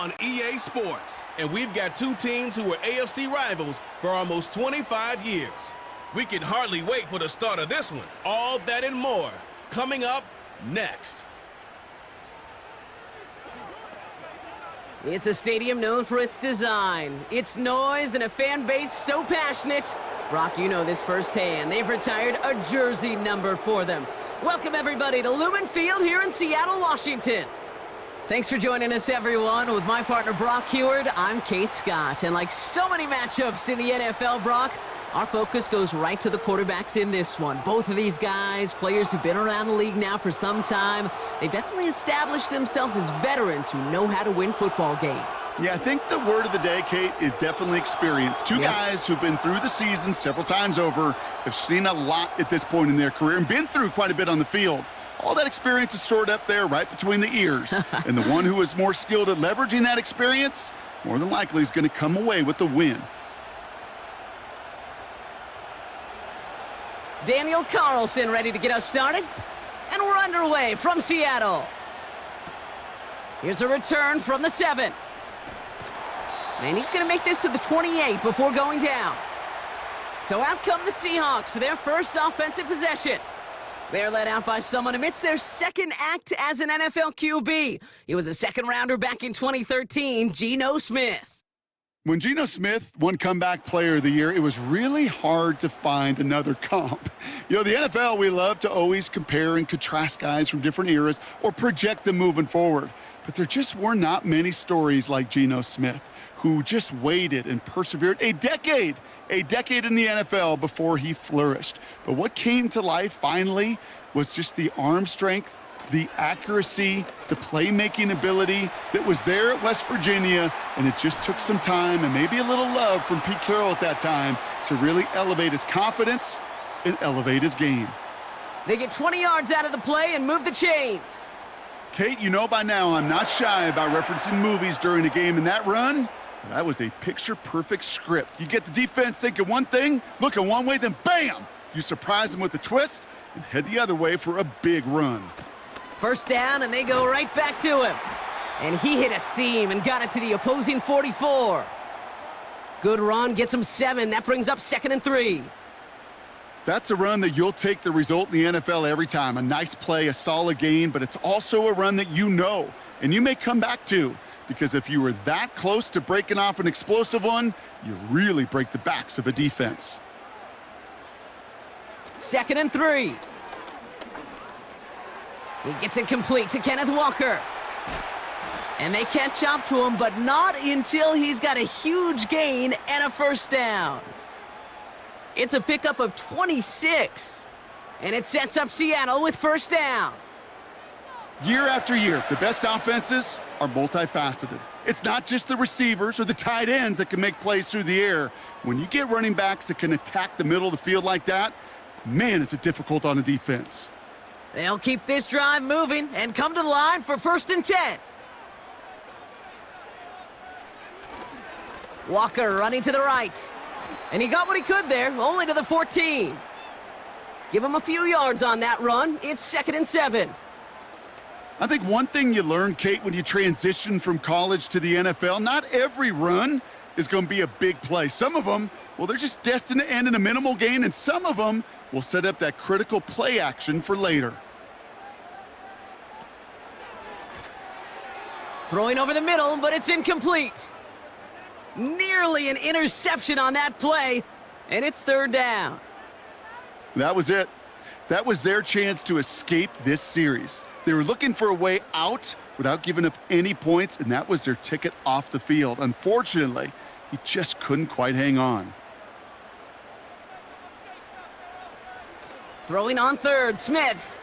on EA Sports. And we've got two teams who were AFC rivals for almost 25 years. We can hardly wait for the start of this one. All that and more coming up next. It's a stadium known for its design, its noise, and a fan base so passionate. Brock, you know this firsthand. They've retired a jersey number for them. Welcome, everybody, to Lumen Field here in Seattle, Washington. Thanks for joining us, everyone. With my partner, Brock Heward, I'm Kate Scott. And like so many matchups in the NFL, Brock, our focus goes right to the quarterbacks in this one. Both of these guys, players who've been around the league now for some time, they've definitely established themselves as veterans who know how to win football games. Yeah, I think the word of the day, Kate, is definitely experience. Two guys who've been through the season several times over, have seen a lot at this point in their career, and been through quite a bit on the field. All that experience is stored up there right between the ears. And the one who is more skilled at leveraging that experience, more than likely is going to come away with the win. Daniel Carlson ready to get us started. And we're underway from Seattle. Here's a return from the 7. And he's going to make this to the 28 before going down. So out come the Seahawks for their first offensive possession. They're led out by someone amidst their second act as an NFL QB. He was a second-rounder back in 2013, Geno Smith. When Geno Smith won Comeback Player of the Year, it was really hard to find another comp. You know, the NFL, we love to always compare and contrast guys from different eras or project them moving forward. But there just were not many stories like Geno Smith, who just waited and persevered a decade in the NFL before he flourished. But what came to life finally was just the arm strength, the accuracy, the playmaking ability that was there at West Virginia, and it just took some time and maybe a little love from Pete Carroll at that time to really elevate his confidence and elevate his game. They get 20 yards out of the play and move the chains. Kate, you know by now I'm not shy about referencing movies during a game, and that run, that was a picture-perfect script. You get the defense thinking one thing, looking one way, then bam! You surprise them with a twist and head the other way for a big run. First down, and they go right back to him. And he hit a seam and got it to the opposing 44. Good run, gets him 7. That brings up 2nd and 3. That's a run that you'll take the result in the NFL every time. A nice play, a solid gain, but it's also a run that you know, and you may come back to, because if you were that close to breaking off an explosive one, you really break the backs of a defense. 2nd and 3. He gets it complete to Kenneth Walker. And they catch up to him, but not until he's got a huge gain and a first down. It's a pickup of 26. And it sets up Seattle with first down. Year after year, the best offenses are multifaceted. It's not just the receivers or the tight ends that can make plays through the air. When you get running backs that can attack the middle of the field like that, man, is it difficult on a defense. They'll keep this drive moving and come to the line for 1st and 10. Walker running to the right. And he got what he could there, only to the 14. Give him a few yards on that run. It's 2nd and 7. I think one thing you learn, Kate, when you transition from college to the NFL, not every run is going to be a big play. Some of them, well, they're just destined to end in a minimal gain, and some of them will set up that critical play action for later. Throwing over the middle, but it's incomplete. Nearly an interception on that play, and it's 3rd down. That was it. That was their chance to escape this series. They were looking for a way out without giving up any points, and that was their ticket off the field. Unfortunately, he just couldn't quite hang on. Throwing on 3rd, Smith.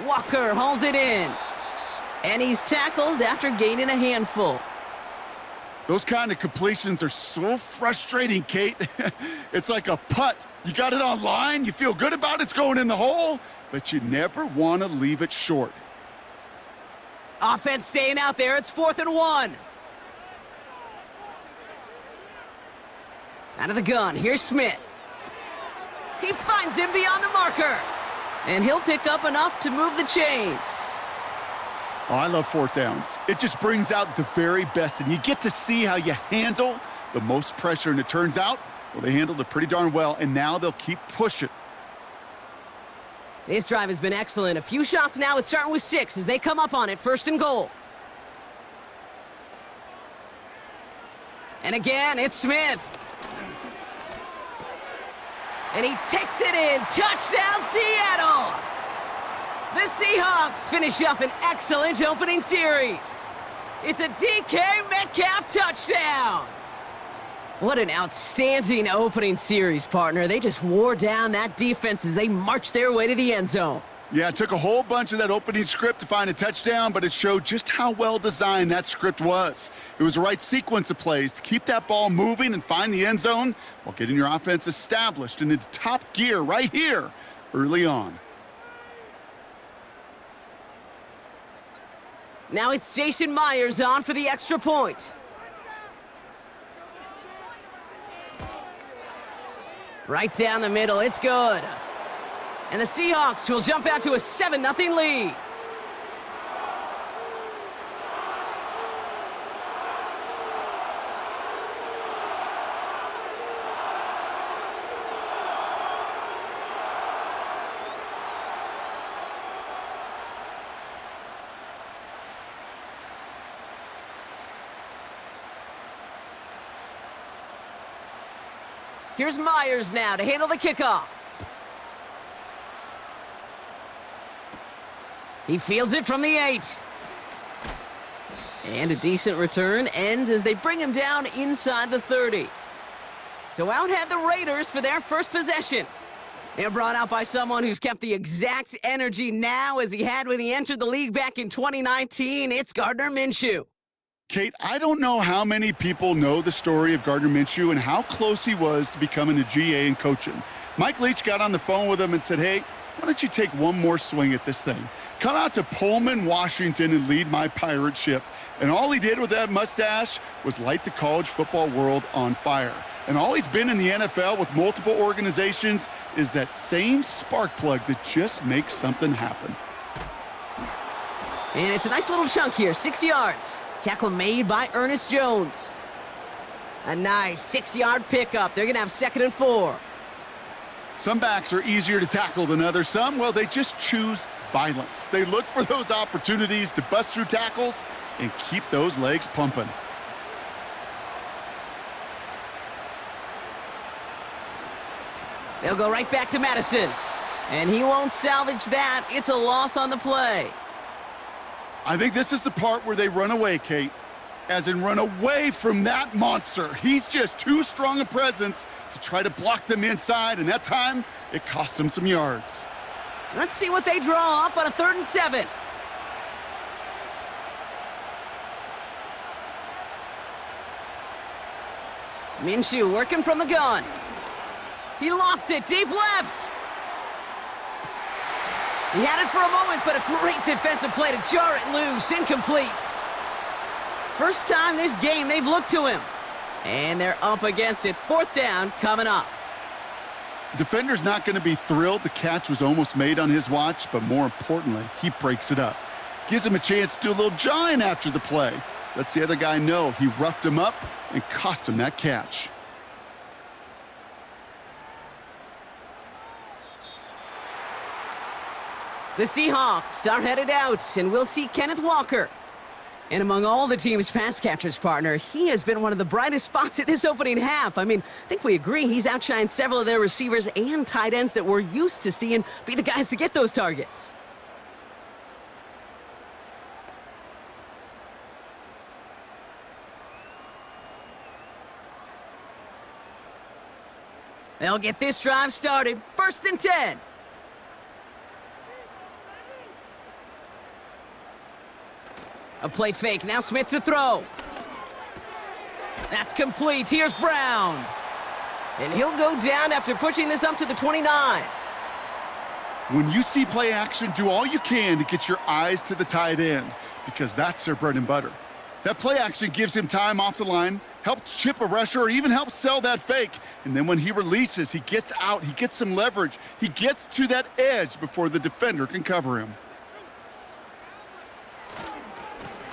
Walker hauls it in. And he's tackled after gaining a handful. Those kind of completions are so frustrating, Kate. It's like a putt. You got it on line, you feel good about it's going in the hole, but you never want to leave it short. Offense staying out there. It's 4th and 1. Out of the gun, here's Smith. He finds him beyond the marker. And he'll pick up enough to move the chains. Oh, I love fourth downs. It just brings out the very best, and you get to see how you handle the most pressure, and it turns out, well, they handled it pretty darn well, and now they'll keep pushing. This drive has been excellent. A few shots now. It's starting with 6 as they come up on it. 1st and goal. And again, it's Smith. And he takes it in. Touchdown, Seattle! The Seahawks finish up an excellent opening series. It's a DK Metcalf touchdown. What an outstanding opening series, partner. They just wore down that defense as they marched their way to the end zone. Yeah, it took a whole bunch of that opening script to find a touchdown, but it showed just how well designed that script was. It was the right sequence of plays to keep that ball moving and find the end zone while getting your offense established and into top gear right here early on. Now it's Jason Myers on for the extra point. Right down the middle, it's good. And the Seahawks will jump out to a 7-0 lead. Here's Myers now to handle the kickoff. He fields it from the 8. And a decent return ends as they bring him down inside the 30. So out head the Raiders for their first possession. They're brought out by someone who's kept the exact energy now as he had when he entered the league back in 2019. It's Gardner Minshew. Kate, I don't know how many people know the story of Gardner Minshew and how close he was to becoming a GA and coaching. Mike Leach got on the phone with him and said, hey, why don't you take one more swing at this thing? Come out to Pullman, Washington, and lead my pirate ship. And all he did with that mustache was light the college football world on fire. And all he's been in the NFL with multiple organizations is that same spark plug that just makes something happen. And it's a nice little chunk here, 6 yards. Tackle made by Ernest Jones. A nice 6-yard pickup. They're going to have 2nd and 4. Some backs are easier to tackle than others. Some, well, they just choose violence. They look for those opportunities to bust through tackles and keep those legs pumping. They'll go right back to Madison. And he won't salvage that. It's a loss on the play. I think this is the part where they run away, Kate. As in run away from that monster. He's just too strong a presence to try to block them inside, and that time, it cost him some yards. Let's see what they draw up on a 3rd and 7. Minshew working from the gun. He lofts it deep left. He had it for a moment, but a great defensive play to jar it loose. Incomplete. First time this game they've looked to him. And they're up against it. 4th down coming up. Defender's not going to be thrilled the catch was almost made on his watch, but more importantly, he breaks it up. Gives him a chance to do a little jawing after the play. Lets the other guy know he roughed him up and cost him that catch. The Seahawks are headed out, and we'll see Kenneth Walker. And among all the team's pass catchers, partner, he has been one of the brightest spots at this opening half. I mean, I think we agree he's outshined several of their receivers and tight ends that we're used to seeing be the guys to get those targets. They'll get this drive started. 1st and 10. A play fake. Now Smith to throw. That's complete. Here's Brown. And he'll go down after pushing this up to the 29. When you see play action, do all you can to get your eyes to the tight end, because that's their bread and butter. That play action gives him time off the line, helps chip a rusher, or even helps sell that fake. And then when he releases, he gets out, he gets some leverage. He gets to that edge before the defender can cover him.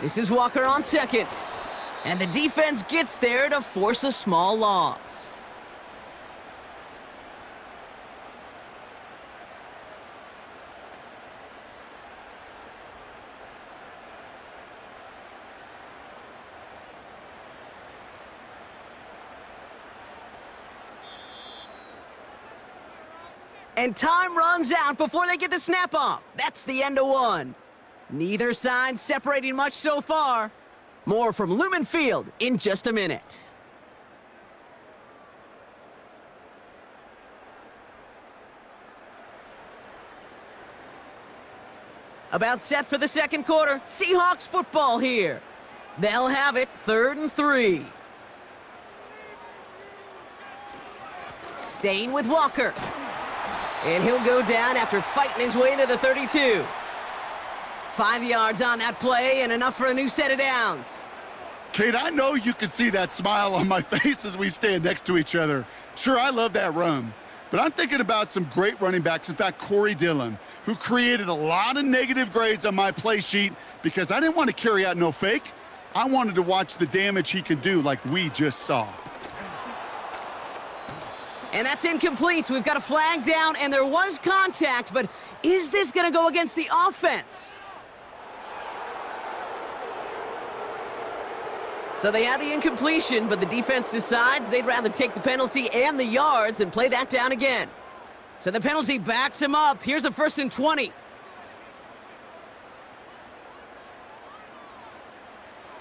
This is Walker on second. And the defense gets there to force a small loss. And time runs out before they get the snap off. That's the end of one. Neither side separating much so far. More from Lumen Field in just a minute. About set for the second quarter. Seahawks football here. They'll have it 3rd and 3. Staying with Walker. And he'll go down after fighting his way to the 32. 5 yards on that play and enough for a new set of downs. Kate, I know you can see that smile on my face as we stand next to each other. Sure, I love that run. But I'm thinking about some great running backs. In fact, Corey Dillon, who created a lot of negative grades on my play sheet because I didn't want to carry out no fake. I wanted to watch the damage he can do like we just saw. And that's incomplete. We've got a flag down, and there was contact, but is this going to go against the offense? So they had the incompletion, but the defense decides they'd rather take the penalty and the yards and play that down again. So the penalty backs him up. Here's a 1st and 20.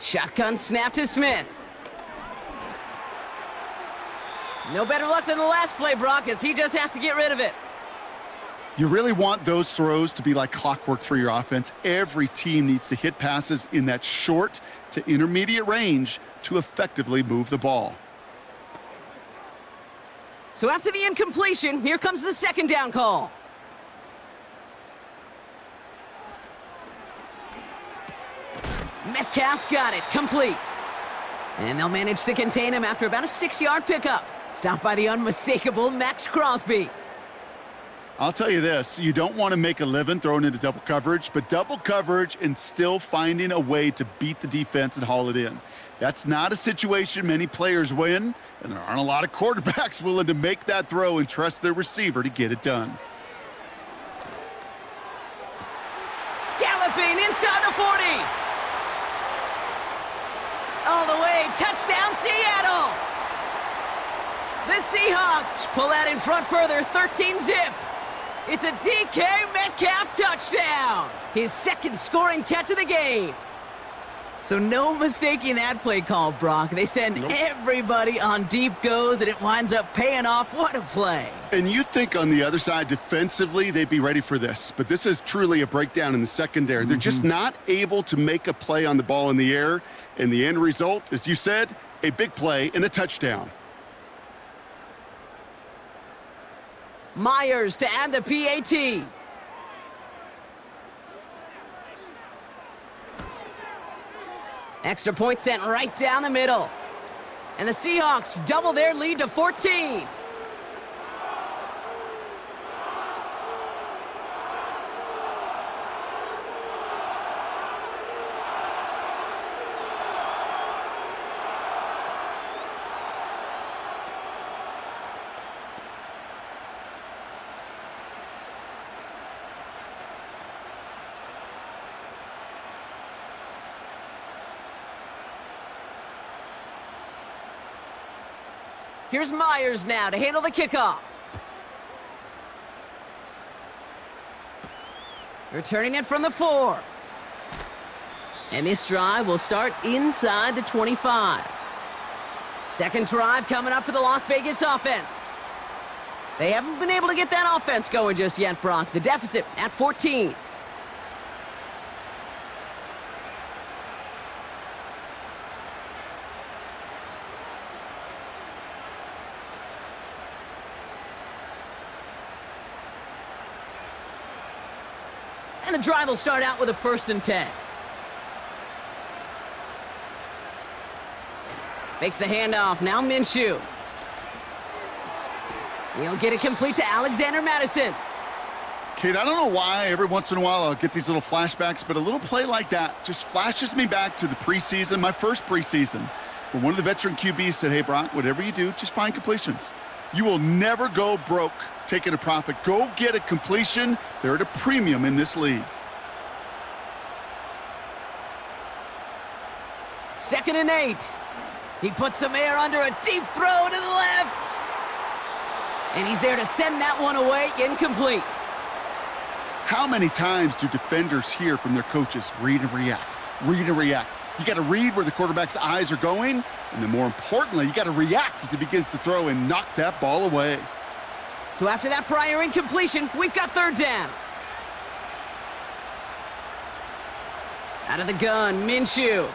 Shotgun snap to Smith. No better luck than the last play, Brock, as he just has to get rid of it. You really want those throws to be like clockwork for your offense. Every team needs to hit passes in that short to intermediate range to effectively move the ball. So after the incompletion, here comes the 2nd down call. Metcalf's got it, complete. And they'll manage to contain him after about a 6-yard pickup. Stopped by the unmistakable Max Crosby. I'll tell you this, you don't want to make a living throwing into double coverage, but double coverage and still finding a way to beat the defense and haul it in. That's not a situation many players win, and there aren't a lot of quarterbacks willing to make that throw and trust their receiver to get it done. Galloping inside the 40. All the way, touchdown Seattle. The Seahawks pull that in front further, 13-zip. It's a DK Metcalf touchdown. His 2nd scoring catch of the game. So no mistaking that play call, Brock. They send everybody on deep goes, and it winds up paying off. What a play. And you think on the other side defensively they'd be ready for this, but this is truly a breakdown in the secondary. They're just not able to make a play on the ball in the air, and the end result, as you said, a big play and a touchdown. Myers to add the PAT. Extra point sent right down the middle. And the Seahawks double their lead to 14. Here's Myers now to handle the kickoff. Returning it from the 4. And this drive will start inside the 25. Second drive coming up for the Las Vegas offense. They haven't been able to get that offense going just yet, Brock. The deficit at 14. And the drive will start out with a 1st and 10. Makes the handoff, now Minshew. He'll get it complete to Alexander Madison. Kate, I don't know why every once in a while I'll get these little flashbacks, but a little play like that just flashes me back to the preseason, my first preseason, where one of the veteran QBs said, hey, Brock, whatever you do, just find completions. You will never go broke taking a profit. Go get a completion. They're at a premium in this league. 2nd and 8. He puts some air under a deep throw to the left. And he's there to send that one away, incomplete. How many times do defenders hear from their coaches, read and react, read and react? You got to read where the quarterback's eyes are going, and then more importantly, you got to react as he begins to throw and knock that ball away. So after that prior incompletion, we've got 3rd down. Out of the gun, Minshew.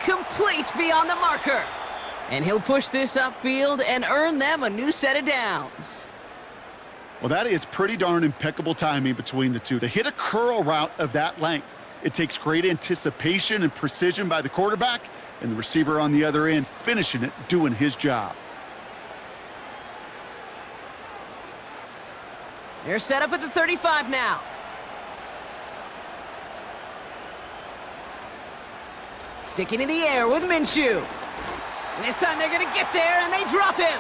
Complete beyond the marker. And he'll push this upfield and earn them a new set of downs. Well, that is pretty darn impeccable timing between the two. To hit a curl route of that length, it takes great anticipation and precision by the quarterback, and the receiver on the other end finishing it, doing his job. They're set up at the 35 now. Sticking in the air with Minshew. And this time they're going to get there, and they drop him.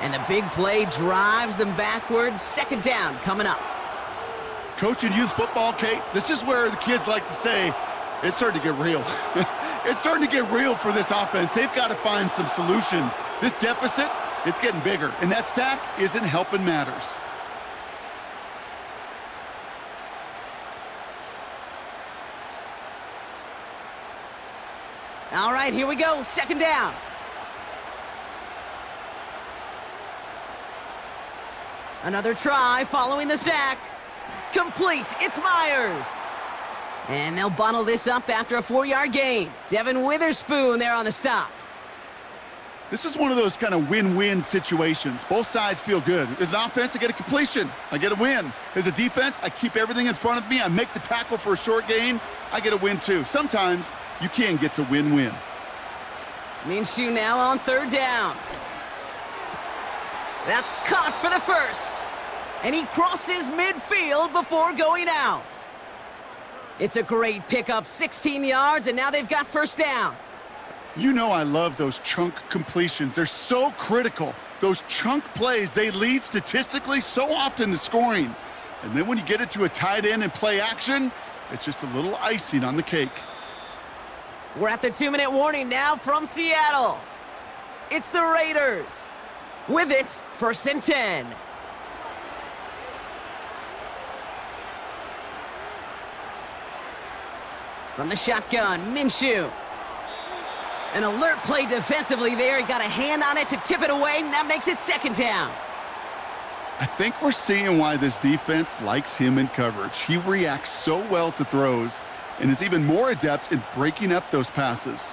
And the big play drives them backwards. 2nd down coming up. Coaching youth football, Kate, this is where the kids like to say, it's starting to get real. It's starting to get real for this offense. They've got to find some solutions. This deficit, it's getting bigger, and that sack isn't helping matters. All right, here we go. 2nd down. Another try following the sack. Complete. It's Myers. And they'll bundle this up after a 4-yard gain. Devin Witherspoon there on the stop. This is one of those kind of win-win situations. Both sides feel good. As an offense, I get a completion. I get a win. As a defense, I keep everything in front of me. I make the tackle for a short gain. I get a win, too. Sometimes you can get to win-win. Minshew now on 3rd down. That's caught for the 1st. And he crosses midfield before going out. It's a great pickup, 16 yards, and now they've got 1st down. You know I love those chunk completions. They're so critical. Those chunk plays, they lead statistically so often to scoring. And then when you get it to a tight end and play action, it's just a little icing on the cake. We're at the 2-minute warning now from Seattle. It's the Raiders. With it, 1st and 10. From the shotgun, Minshew. An alert play defensively there. He got a hand on it to tip it away, and that makes it 2nd down. I think we're seeing why this defense likes him in coverage. He reacts so well to throws and is even more adept in breaking up those passes.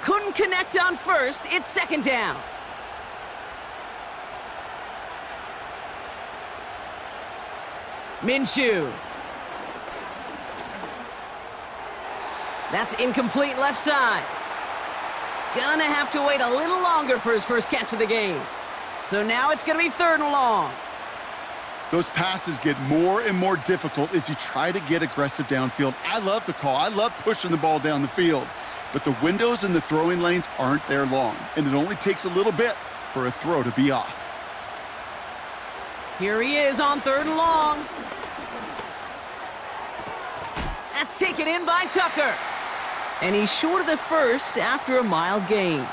Couldn't connect on 1st. It's 2nd down. Minshew. That's incomplete left side. Gonna have to wait a little longer for his first catch of the game. So now it's gonna be 3rd and long. Those passes get more and more difficult as you try to get aggressive downfield. I love the call. I love pushing the ball down the field. But the windows in the throwing lanes aren't there long, and it only takes a little bit for a throw to be off. Here he is on 3rd and long. That's taken in by Tucker. And he's short of the 1st after a mild gain.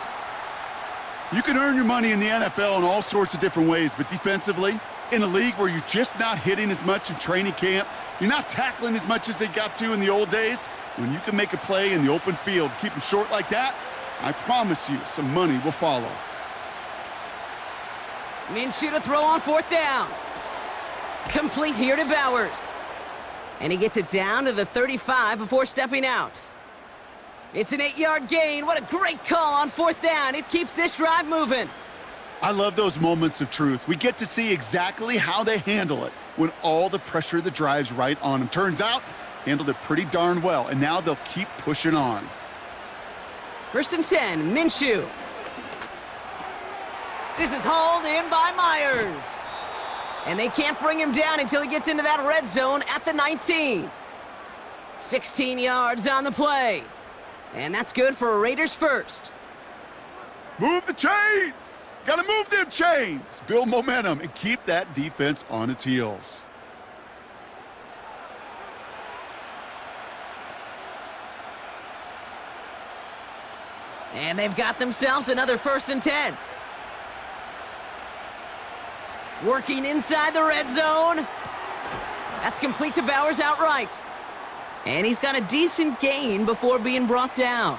You can earn your money in the NFL in all sorts of different ways, but defensively, in a league where you're just not hitting as much in training camp, you're not tackling as much as they got to in the old days, when you can make a play in the open field, keep them short like that, I promise you some money will follow. Minshew to throw on 4th down. Complete here to Bowers. And he gets it down to the 35 before stepping out. It's an 8-yard gain. What a great call on 4th down. It keeps this drive moving. I love those moments of truth. We get to see exactly how they handle it when all the pressure of the drive's right on them. Turns out, handled it pretty darn well, and now they'll keep pushing on. 1st and 10, Minshew. This is hauled in by Myers. And they can't bring him down until he gets into that red zone at the 19. 16 yards on the play. And that's good for a Raiders first. Move the chains! Gotta move them chains! Build momentum and keep that defense on its heels. And they've got themselves another 1st and 10. Working inside the red zone. That's complete to Bowers outright. And he's got a decent gain before being brought down.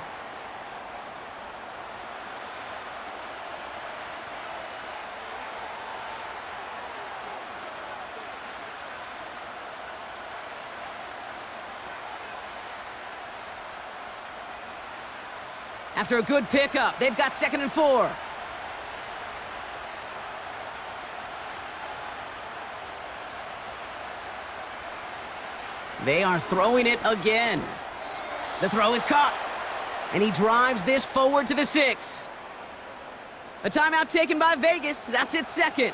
After a good pickup, they've got 2nd and 4. They are throwing it again. The throw is caught. And he drives this forward to the 6. A timeout taken by Vegas. That's its 2nd.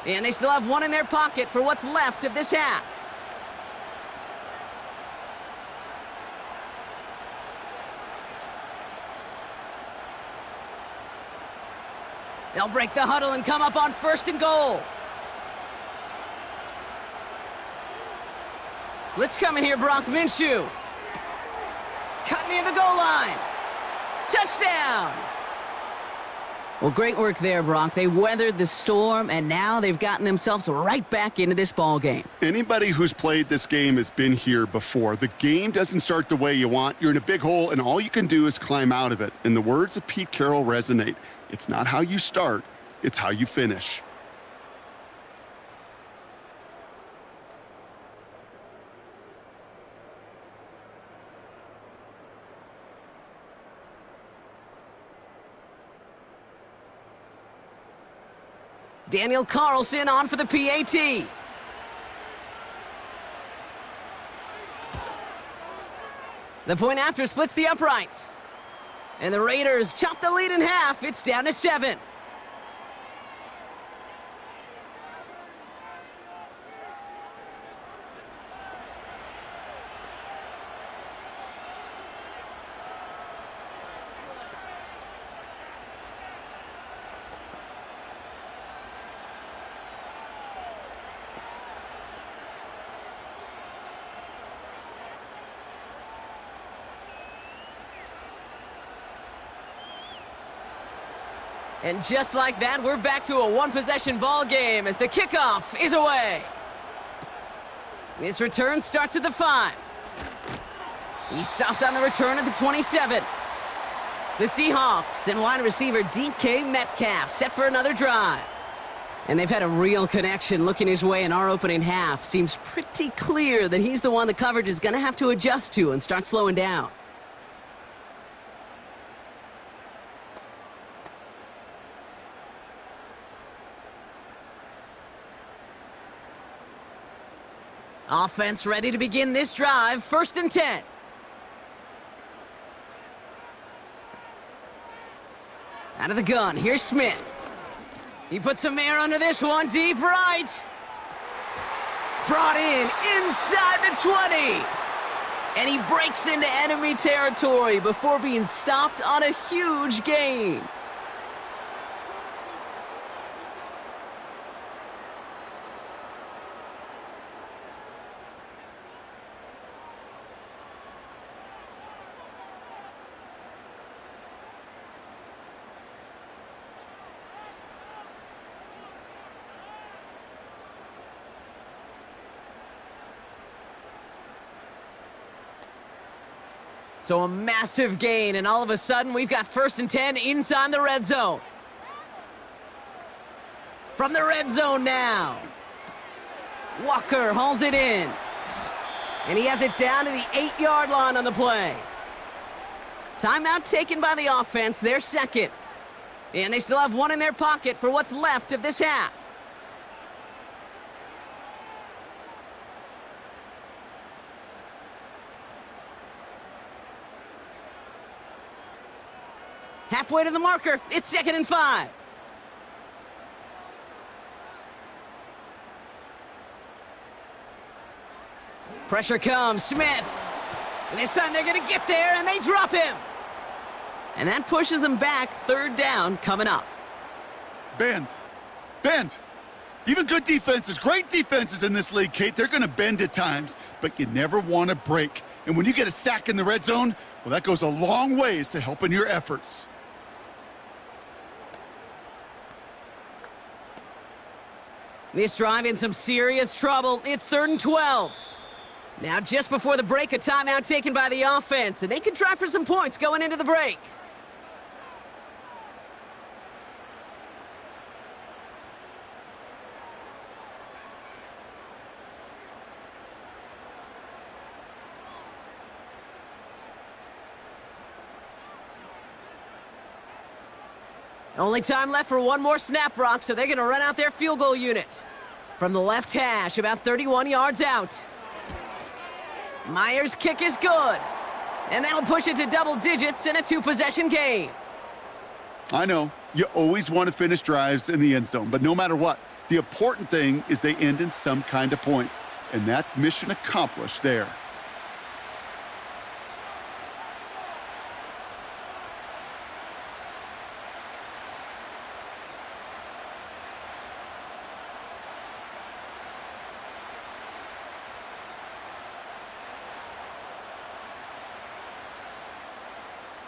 And they still have 1 in their pocket for what's left of this half. They'll break the huddle and come up on 1st and goal. Blitz coming here, Brock Minshew. Cut near the goal line. Touchdown! Well, great work there, Brock. They weathered the storm, and now they've gotten themselves right back into this ball game. Anybody who's played this game has been here before. The game doesn't start the way you want. You're in a big hole, and all you can do is climb out of it. And the words of Pete Carroll resonate. It's not how you start, it's how you finish. Daniel Carlson on for the PAT. The point after splits the uprights. And the Raiders chop the lead in half. It's down to 7. And just like that, we're back to a one-possession ball game as the kickoff is away. His return starts at the 5. He stopped on the return at the 27. The Seahawks and wide receiver DK Metcalf set for another drive. And they've had a real connection looking his way in our opening half. Seems pretty clear that he's the one the coverage is going to have to adjust to and start slowing down. Offense ready to begin this drive. 1st and 10. Out of the gun, here's Smith. He puts some air under this one, deep right. Brought in inside the 20. And he breaks into enemy territory before being stopped on a huge gain. So a massive gain, and all of a sudden, we've got 1st and 10 inside the red zone. From the red zone now. Walker hauls it in. And he has it down to the 8-yard line on the play. Timeout taken by the offense, their 2nd. And they still have 1 in their pocket for what's left of this half. Halfway to the marker, it's 2nd and 5. Pressure comes, Smith. And this time they're going to get there, and they drop him. And that pushes them back. Third down coming up. Bend. Bend. Even good defenses, great defenses in this league, Kate, they're going to bend at times, but you never want to break. And when you get a sack in the red zone, well, that goes a long ways to helping your efforts. This drive in some serious trouble. It's 3rd and 12. Now, just before the break, a timeout taken by the offense, and they can try for some points going into the break. Only time left for one more snap, Brock, so they're going to run out their field goal unit. From the left hash, about 31 yards out. Myers' kick is good. And that'll push it to double digits in a 2-possession game. I know, you always want to finish drives in the end zone, but no matter what, the important thing is they end in some kind of points, and that's mission accomplished there.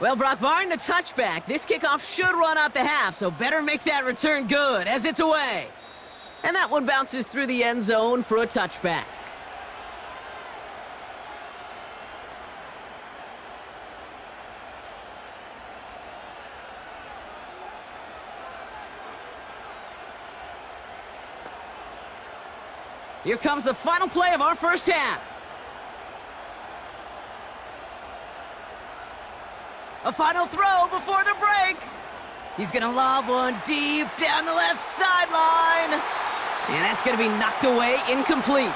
Well, Brock, barring the touchback, this kickoff should run out the half, so better make that return good as it's away. And that one bounces through the end zone for a touchback. Here comes the final play of our first half. A final throw before the break. He's going to lob one deep down the left sideline. And that's going to be knocked away, incomplete.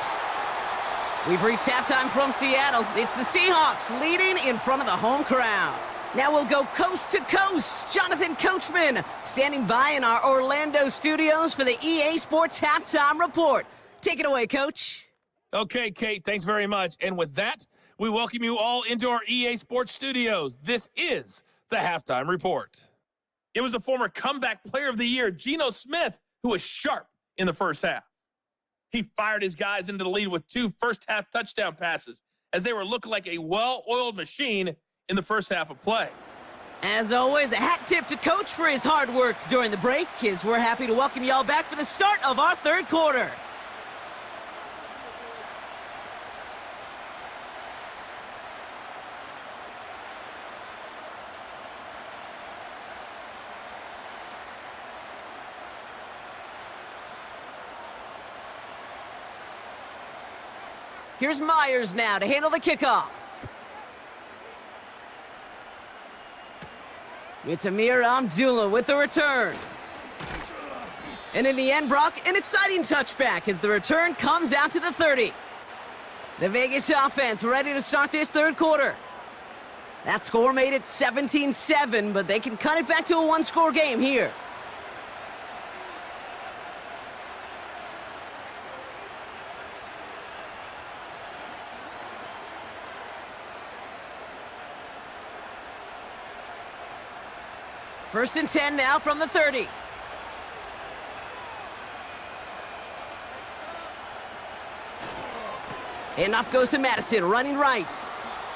We've reached halftime from Seattle. It's the Seahawks leading in front of the home crowd. Now we'll go coast to coast. Jonathan Coachman standing by in our Orlando studios for the EA Sports Halftime Report. Take it away, Coach. Okay, Kate, thanks very much. And with that, we welcome you all into our EA Sports studios. This is the Halftime Report. It was the former comeback player of the year, Geno Smith, who was sharp in the first half. He fired his guys into the lead with 2 first-half touchdown passes as they were looking like a well-oiled machine in the first half of play. As always, a hat tip to Coach for his hard work during the break, as we're happy to welcome y'all back for the start of our third quarter. Here's Myers now to handle the kickoff. It's Amir Abdullah with the return. And in the end, Brock, an exciting touchback as the return comes out to the 30. The Vegas offense ready to start this third quarter. That score made it 17-7, but they can cut it back to a 1-score game here. First and 10 now from the 30. Enough goes to Madison, running right.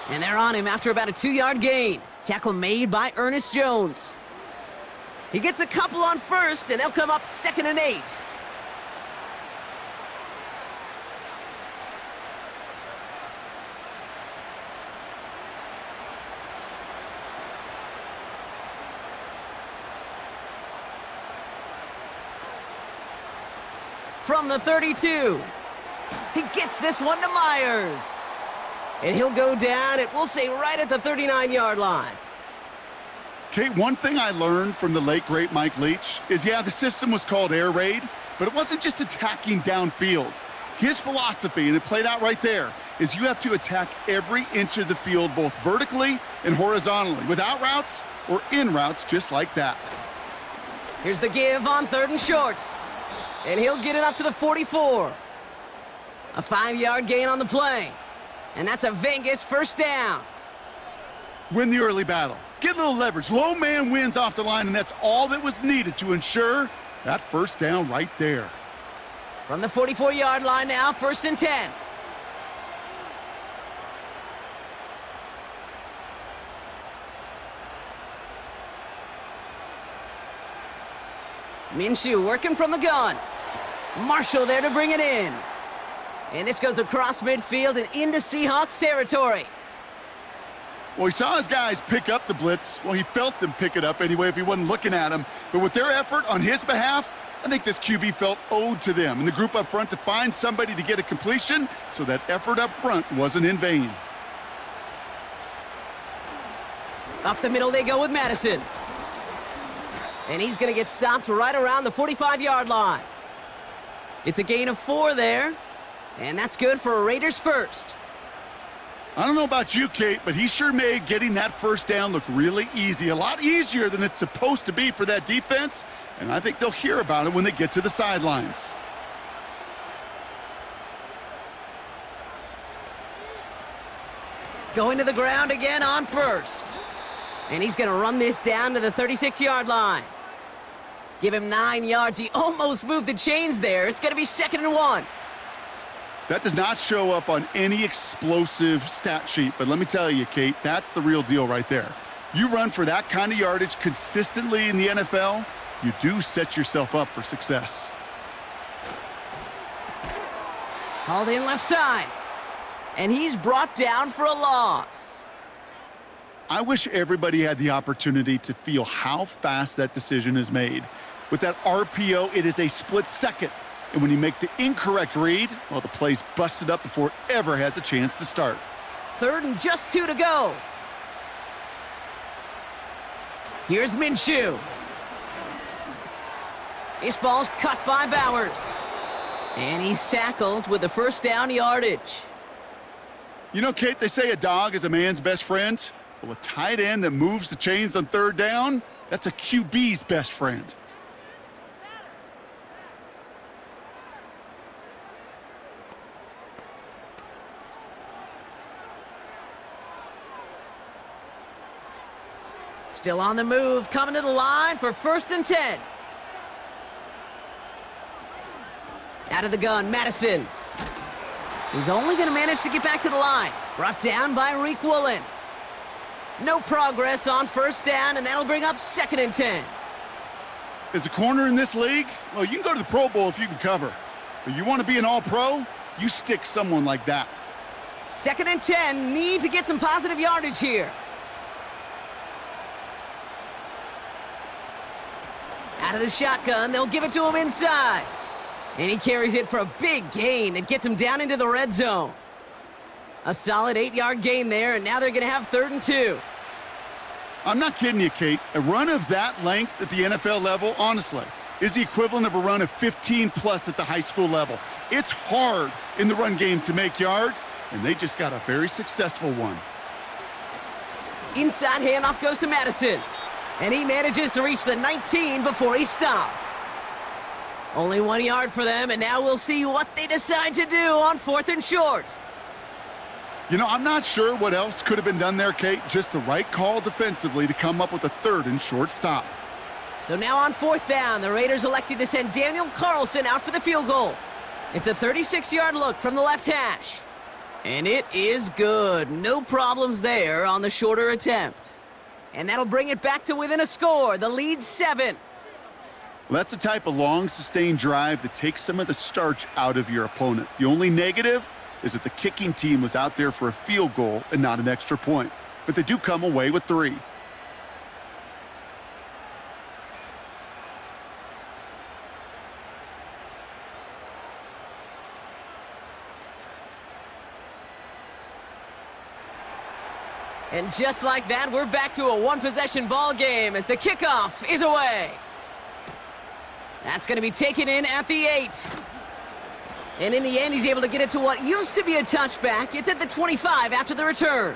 And they're on him after about a 2-yard gain. Tackle made by Ernest Jones. He gets a couple on first, and they'll come up 2nd and 8. From the 32. He gets this one to Myers. And he'll go down, and we'll say right at the 39-yard line. Kate, one thing I learned from the late, great Mike Leach is, yeah, the system was called air raid, but it wasn't just attacking downfield. His philosophy, and it played out right there, is you have to attack every inch of the field, both vertically and horizontally, with out routes or in routes just like that. Here's the give on 3rd and short. And he'll get it up to the 44. A 5-yard gain on the play. And that's a Vegas first down. Win the early battle. Get a little leverage. Low man wins off the line, and that's all that was needed to ensure that first down right there. From the 44-yard line now, 1st and 10. Minshew working from the gun. Marshall there to bring it in. And this goes across midfield and into Seahawks territory. Well, he saw his guys pick up the blitz. Well, he felt them pick it up anyway if he wasn't looking at them. But with their effort on his behalf, I think this QB felt owed to them and the group up front to find somebody to get a completion, so that effort up front wasn't in vain. Up the middle they go with Madison. And he's going to get stopped right around the 45-yard line. It's a gain of 4 there, and that's good for a Raiders first. I don't know about you, Kate, but he sure made getting that first down look really easy. A lot easier than it's supposed to be for that defense, and I think they'll hear about it when they get to the sidelines. Going to the ground again on first. And he's going to run this down to the 36-yard line. Give him 9 yards. He almost moved the chains there. It's going to be 2nd and 1. That does not show up on any explosive stat sheet, but let me tell you, Kate, that's the real deal right there. You run for that kind of yardage consistently in the NFL, you do set yourself up for success. Hauled in left side. And he's brought down for a loss. I wish everybody had the opportunity to feel how fast that decision is made. With that RPO, it is a split second. And when you make the incorrect read, well, the play's busted up before it ever has a chance to start. 3rd and just 2 to go. Here's Minshew. This ball's cut by Bowers. And he's tackled with the first down yardage. You know, Kate, they say a dog is a man's best friend. Well, a tight end that moves the chains on 3rd down, that's a QB's best friend. Still on the move, coming to the line for 1st and 10. Out of the gun, Madison. He's only going to manage to get back to the line. Brought down by Reek Woolen. No progress on 1st down, and that'll bring up 2nd and 10. As a corner in this league, well, you can go to the Pro Bowl if you can cover. But you want to be an all-pro, you stick someone like that. 2nd and 10, need to get some positive yardage here. Out of the shotgun, they'll give it to him inside. And he carries it for a big gain that gets him down into the red zone. A solid 8-yard gain there, and now they're going to have 3rd and 2. I'm not kidding you, Kate. A run of that length at the NFL level, honestly, is the equivalent of a run of 15-plus at the high school level. It's hard in the run game to make yards, and they just got a very successful one. Inside handoff goes to Madison. And he manages to reach the 19 before he stopped. Only 1 yard for them, and now we'll see what they decide to do on 4th and short. You know, I'm not sure what else could have been done there, Kate. Just the right call defensively to come up with a 3rd and short stop. So now on 4th down, the Raiders elected to send Daniel Carlson out for the field goal. It's a 36-yard look from the left hash. And it is good. No problems there on the shorter attempt. And that'll bring it back to within a score. The lead's 7. Well, that's the type of long, sustained drive that takes some of the starch out of your opponent. The only negative is that the kicking team was out there for a field goal and not an extra point. But they do come away with 3. And just like that, we're back to a one-possession ball game as the kickoff is away. That's going to be taken in at the 8. And in the end, he's able to get it to what used to be a touchback. It's at the 25 after the return.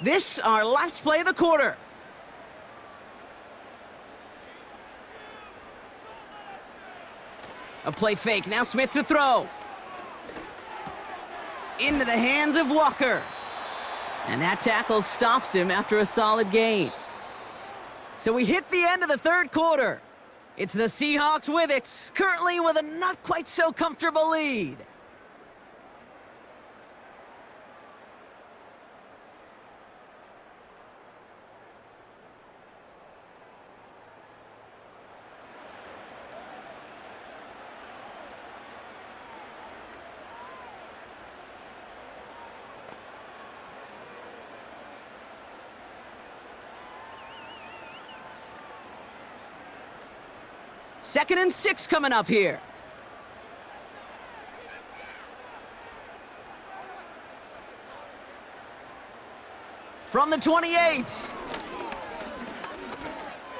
This, our last play of the quarter. A play fake, now Smith to throw. Into the hands of Walker. And that tackle stops him after a solid gain. So we hit the end of the third quarter. It's the Seahawks with it, currently with a not quite so comfortable lead. Second and 6 coming up here. From the 28.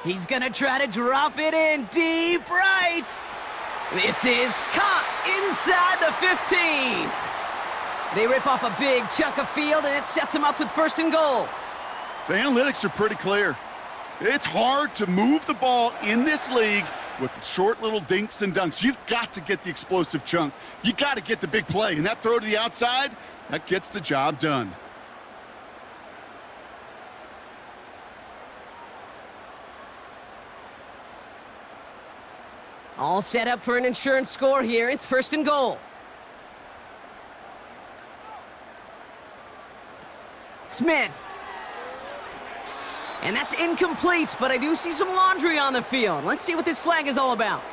He's gonna try to drop it in deep right. This is caught inside the 15. They rip off a big chunk of field, and it sets them up with first and goal. The analytics are pretty clear. It's hard to move the ball in this league with short little dinks and dunks. You've got to get the explosive chunk. You got to get the big play. And that throw to the outside, that gets the job done. All set up for an insurance score here. It's first and goal. Smith. And that's incomplete, but I do see some laundry on the field. Let's see what this flag is all about.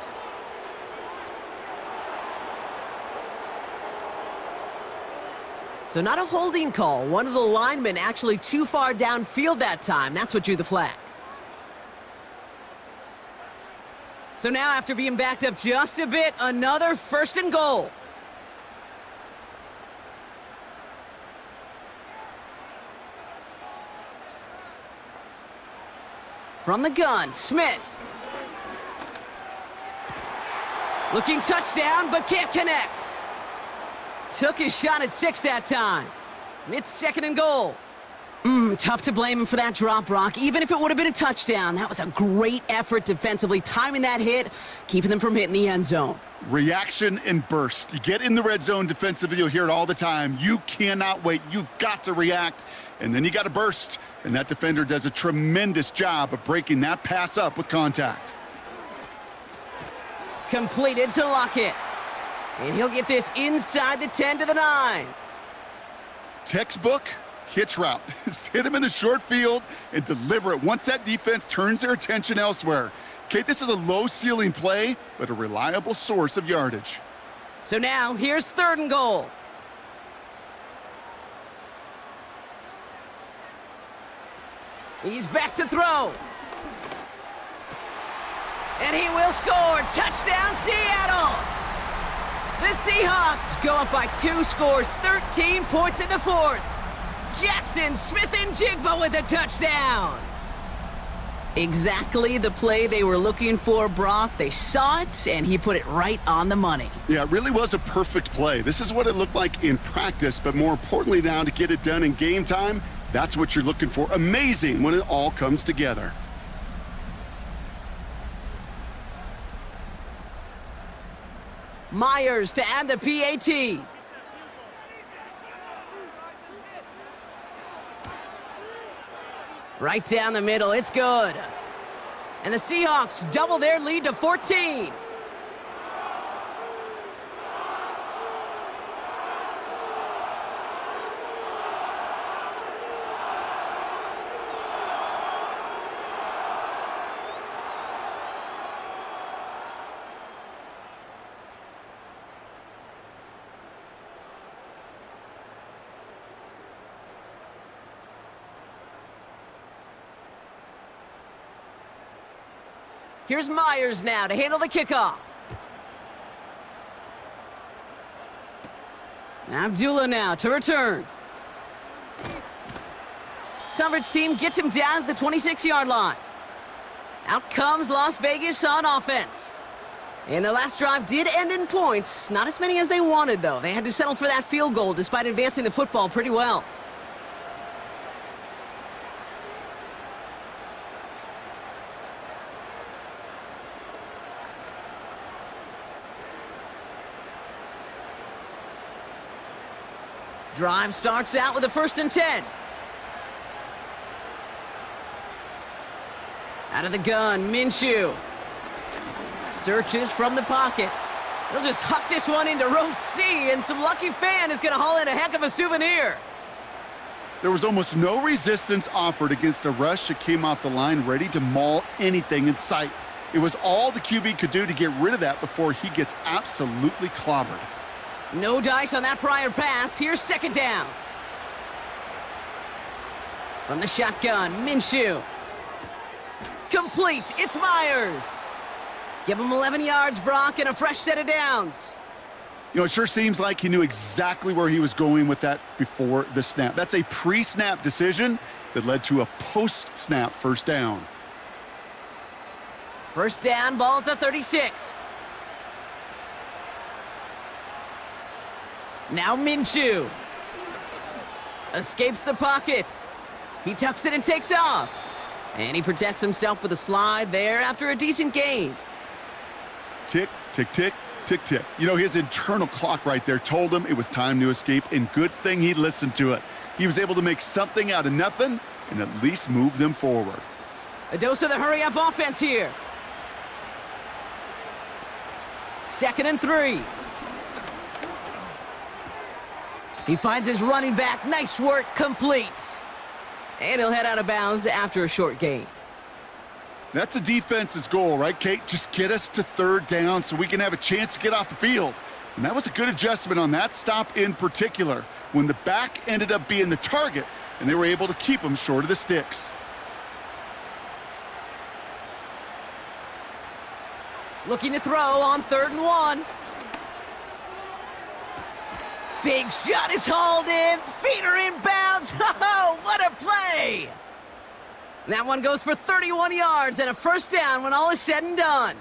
So not a holding call. One of the linemen actually too far downfield that time. That's what drew the flag. So now after being backed up just a bit, another first and goal. From the gun, Smith. Looking touchdown, but can't connect. Took his shot at 6 that time. It's second and goal. Tough to blame him for that drop, Brock. Even if it would have been a touchdown, that was a great effort defensively, timing that hit, keeping them from hitting the end zone. Reaction and burst. You get in the red zone defensively, you'll hear it all the time. You cannot wait. You've got to react, and then you got to burst. And that defender does a tremendous job of breaking that pass up with contact. Completed to Lockett. And he'll get this inside the 10 to the 9. Textbook hitch route. Just hit him in the short field and deliver it once that defense turns their attention elsewhere. Okay, this is a low-ceiling play, but a reliable source of yardage. So now, here's third and goal. He's back to throw. And he will score. Touchdown, Seattle! The Seahawks go up by 2 scores, 13 points in the fourth. Jackson, Smith, and Jigba with a touchdown. Exactly the play they were looking for, Brock. They saw it, and he put it right on the money. Yeah, it really was a perfect play. This is what it looked like in practice, but more importantly now to get it done in game time, that's what you're looking for. Amazing when it all comes together. Myers to add the PAT. Right down the middle, it's good. And the Seahawks double their lead to 14. Here's Myers now to handle the kickoff. Abdullah now to return. Coverage team gets him down at the 26-yard line. Out comes Las Vegas on offense. And their last drive did end in points. Not as many as they wanted, though. They had to settle for that field goal despite advancing the football pretty well. Drive starts out with a 1st and 10. Out of the gun, Minshew. Searches from the pocket. He'll just huck this one into row C, and some lucky fan is going to haul in a heck of a souvenir. There was almost no resistance offered against a rush that came off the line ready to maul anything in sight. It was all the QB could do to get rid of that before he gets absolutely clobbered. No dice on that prior pass. Here's 2nd down. From the shotgun, Minshew. Complete. It's Myers. Give him 11 yards, Brock, and a fresh set of downs. You know, it sure seems like he knew exactly where he was going with that before the snap. That's a pre-snap decision that led to a post-snap 1st down. 1st down, ball at the 36. Now Minshew. Escapes the pocket. He tucks it and takes off. And he protects himself with a slide there after a decent gain. Tick, tick, tick, tick, tick. You know, his internal clock right there told him it was time to escape, and good thing he listened to it. He was able to make something out of nothing and at least move them forward. A dose of the hurry-up offense here. 2nd and 3. He finds his running back. Nice work, complete. And he'll head out of bounds after a short gain. That's a defense's goal, right, Kate? Just get us to 3rd down so we can have a chance to get off the field. And that was a good adjustment on that stop in particular, when the back ended up being the target, and they were able to keep him short of the sticks. Looking to throw on 3rd and 1. Big shot is hauled in. Feet are in bounds. Oh, what a play! That one goes for 31 yards and a 1st down when all is said and done.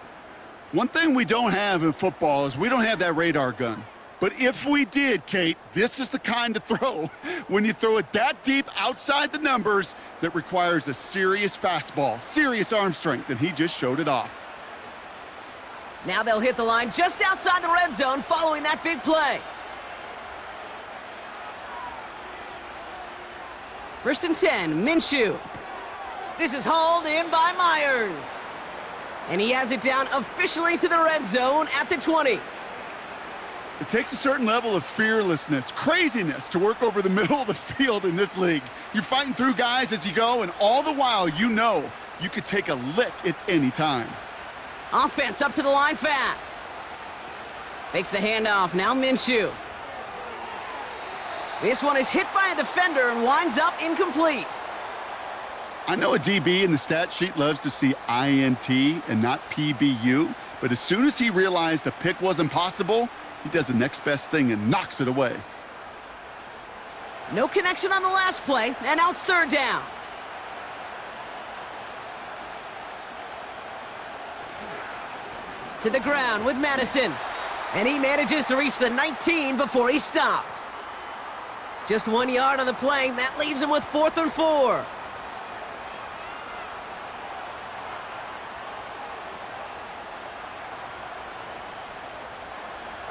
One thing we don't have in football is we don't have that radar gun. But if we did, Kate, this is the kind of throw when you throw it that deep outside the numbers that requires a serious fastball, serious arm strength, and he just showed it off. Now they'll hit the line just outside the red zone following that big play. 1st and 10, Minshew. This is hauled in by Myers. And he has it down officially to the red zone at the 20. It takes a certain level of fearlessness, craziness to work over the middle of the field in this league. You're fighting through guys as you go, and all the while you know you could take a lick at any time. Offense up to the line fast. Fakes the handoff, now Minshew. This one is hit by a defender and winds up incomplete. I know a DB in the stat sheet loves to see INT and not PBU, but as soon as he realized a pick wasn't possible, he does the next best thing and knocks it away. No connection on the last play, and now it's 3rd down. To the ground with Madison, and he manages to reach the 19 before he stopped. Just 1 yard on the play. That leaves him with 4th and 4.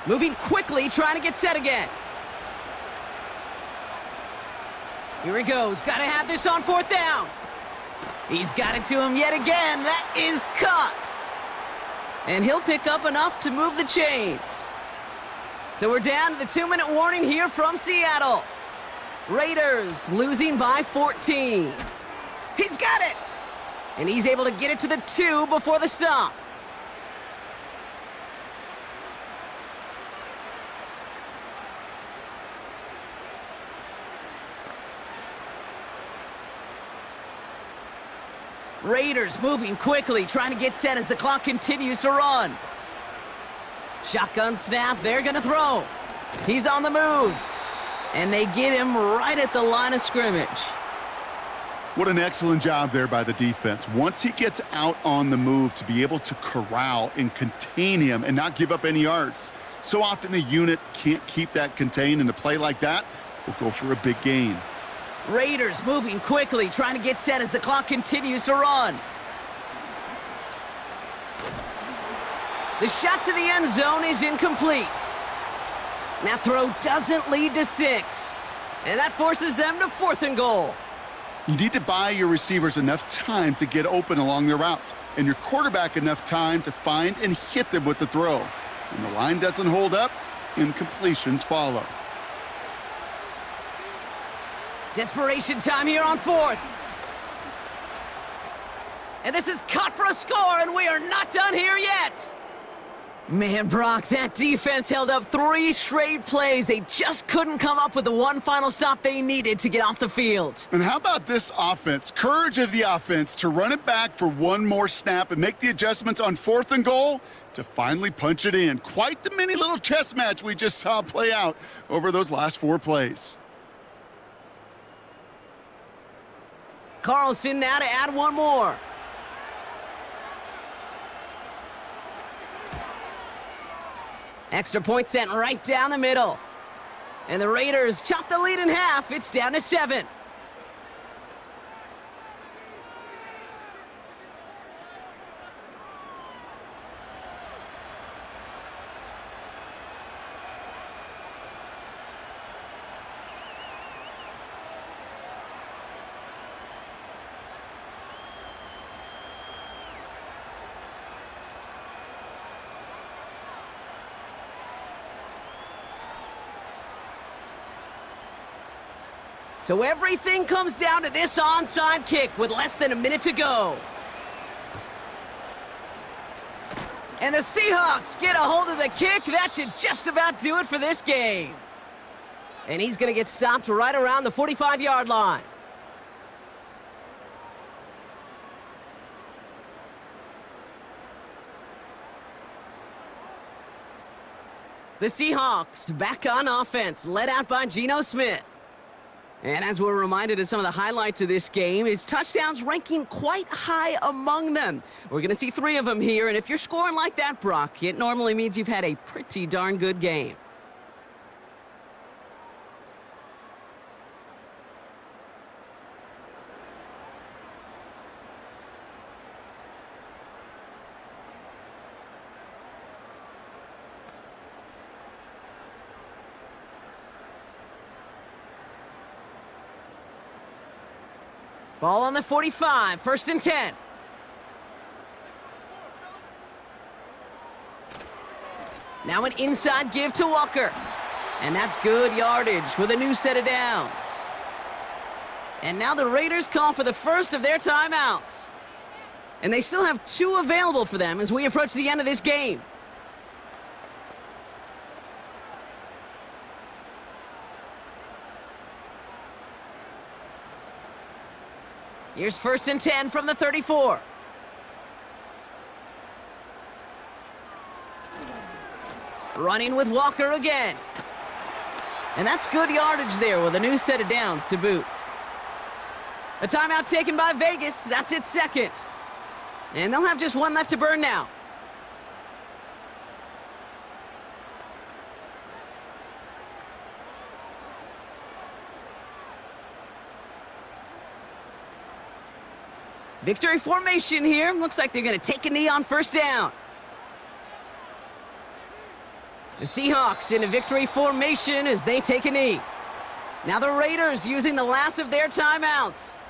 Moving quickly, trying to get set again. Here he goes. Got to have this on 4th down. He's got it to him yet again. That is caught. And he'll pick up enough to move the chains. So we're down to the 2-minute warning here from Seattle. Raiders losing by 14. He's got it! And he's able to get it to the 2 before the stop. Raiders moving quickly, trying to get set as the clock continues to run. Shotgun snap, they're gonna throw. He's on the move. And they get him right at the line of scrimmage. What an excellent job there by the defense. Once he gets out on the move, to be able to corral and contain him and not give up any yards. So often a unit can't keep that contained, and a play like that will go for a big gain. Raiders moving quickly, trying to get set as the clock continues to run. The shot to the end zone is incomplete. That throw doesn't lead to 6. And that forces them to 4th and goal. You need to buy your receivers enough time to get open along their routes, and your quarterback enough time to find and hit them with the throw. When the line doesn't hold up, incompletions follow. Desperation time here on 4th. And this is cut for a score, and we are not done here yet. Man, Brock, that defense held up 3 straight plays. They just couldn't come up with the one final stop they needed to get off the field. And how about this offense? Courage of the offense to run it back for one more snap and make the adjustments on 4th and goal to finally punch it in. Quite the mini little chess match we just saw play out over those last 4 plays. Carlson now to add one more. Extra point sent right down the middle. And the Raiders chop the lead in half. It's down to 7. So everything comes down to this onside kick with less than a minute to go. And the Seahawks get a hold of the kick. That should just about do it for this game. And he's going to get stopped right around the 45-yard line. The Seahawks back on offense, led out by Geno Smith. And as we're reminded of some of the highlights of this game, his touchdowns ranking quite high among them. We're going to see 3 of them here, and if you're scoring like that, Brock, it normally means you've had a pretty darn good game. Ball on the 45, 1st and 10. Now an inside give to Walker. And that's good yardage with a new set of downs. And now the Raiders call for the first of their timeouts. And they still have 2 available for them as we approach the end of this game. Here's 1st and 10 from the 34. Running with Walker again. And that's good yardage there with a new set of downs to boot. A timeout taken by Vegas. That's its 2nd. And they'll have just 1 left to burn now. Victory formation here. Looks like they're going to take a knee on 1st down. The Seahawks in a victory formation as they take a knee. Now the Raiders using the last of their timeouts.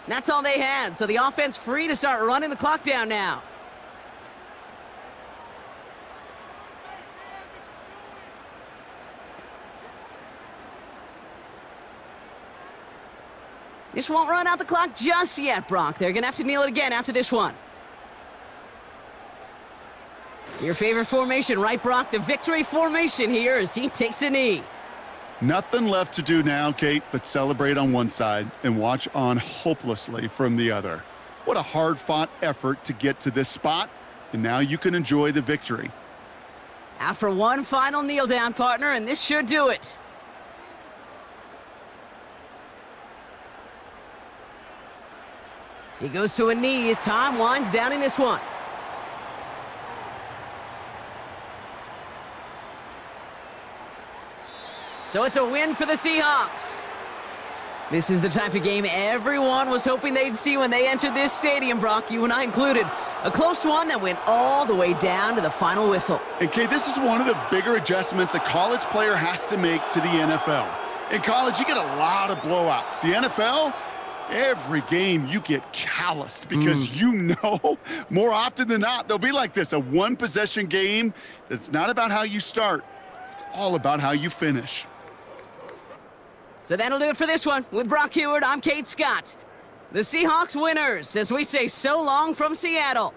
That's all they had, so the offense free to start running the clock down now. This won't run out the clock just yet, Brock. They're going to have to kneel it again after this one. Your favorite formation, right, Brock? The victory formation here as he takes a knee. Nothing left to do now, Kate, but celebrate on one side and watch on hopelessly from the other. What a hard-fought effort to get to this spot, and now you can enjoy the victory. Out for one final kneel down, partner, and this should do it. He goes to a knee as time winds down in this one. So it's a win for the Seahawks. This is the type of game everyone was hoping they'd see when they entered this stadium, Brock, you and I included. A close one that went all the way down to the final whistle. And Kate, this is one of the bigger adjustments a college player has to make to the NFL. In college, you get a lot of blowouts. The NFL, every game you get calloused because you know more often than not they'll be like this, a one-possession game that's not about how you start. It's all about how you finish. So that'll do it for this one. With Brock Heward, I'm Kate Scott. The Seahawks winners, as we say so long from Seattle.